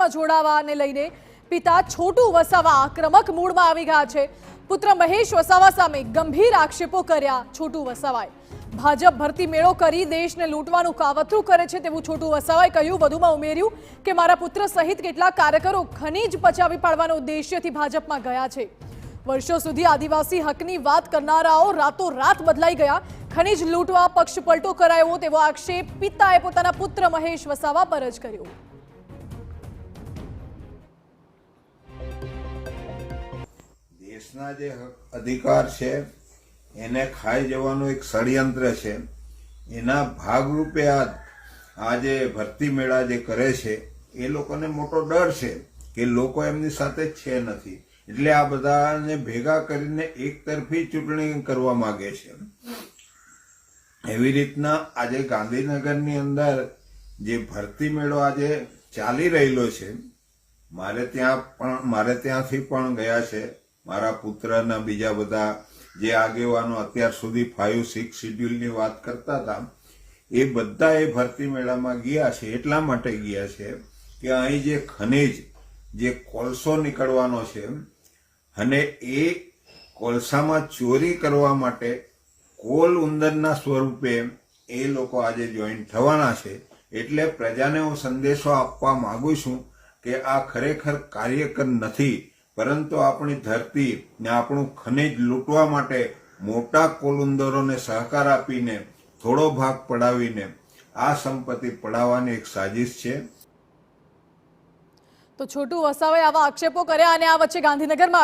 કોંગ્રેસમાં જોડાવાને લઈને પિતા છોટુ વસાવા આક્રમક મૂડમાં આવી ગયા છે। પુત્ર મહેશ વસાવા સામે ગંભીર આક્ષેપો કર્યા છોટુ વસાવાએ। ભાજપ ભરતી મેળો કરી દેશને લૂંટવાનું કાવતરું કરે છે તેવું છોટુ વસાવાએ કહ્યું। વધુમાં ઉમેર્યું કે મારા પુત્ર સહિત કેટલાક કાર્યકરો ખનીજ પચાવી પાડવાના ઉદ્દેશ્યથી ભાજપમાં ગયા છે। વર્ષો સુધી આદિવાસી હકની વાત કરનારાઓ રાતોરાત બદલાઈ ગયા। ખનીજ લૂંટવા પક્ષ પલટો કરાયો તેવો આક્ષેપ પિતાએ પોતાના પુત્ર મહેશ વસાવા પર જ કર્યો। દેશના જે અધિકાર છે એને ખાઈ જવાનું એક ષડયંત્ર છે। એના ભાગરૂપે આજે ભરતી મેળા જે કરે છે એ લોકોને મોટો ડર છે કે લોકો એમની સાથે છે નથી, એટલે આ બધાને ભેગા કરીને એક તરફી ચૂંટણી કરવા માંગે છે। એવી રીતના આજે ગાંધીનગરની અંદર જે ભરતી મેળો આજે ચાલી રહેલો છે, મારે ત્યાંથી પણ ગયા છે। મારા પુત્રના બીજા બધા જે આગેવાનો અત્યાર સુધી 5-6 શિડ્યુલની વાત કરતા હતા એ બધા એ ભરતી મેળામાં ગયા છે। એટલા માટે ગયા છે કે અહીં જે ખનીજ જે કોલસો નીકળવાનો છે અને એ કોલસામાં ચોરી કરવા માટે કોલ ઉંદરના સ્વરૂપે એ લોકો આજે જોઈન થવાના છે। એટલે પ્રજાને હું સંદેશો આપવા માંગુ છું કે આ ખરેખર કાર્યકર નથી, પરંતુ આપણી ધરતી ને આપણું ખનીજ લૂંટવા માટે મોટા કોલુંદરોને સહકાર આપીને થોડો ભાગ પડાવીને આ સંપત્તિ પડાવવાની એક સાજિશ છે। તો છોટુ વસાવાએ આવા આક્ષેપો કર્યા અને આ વચ્ચે ગાંધીનગરમાં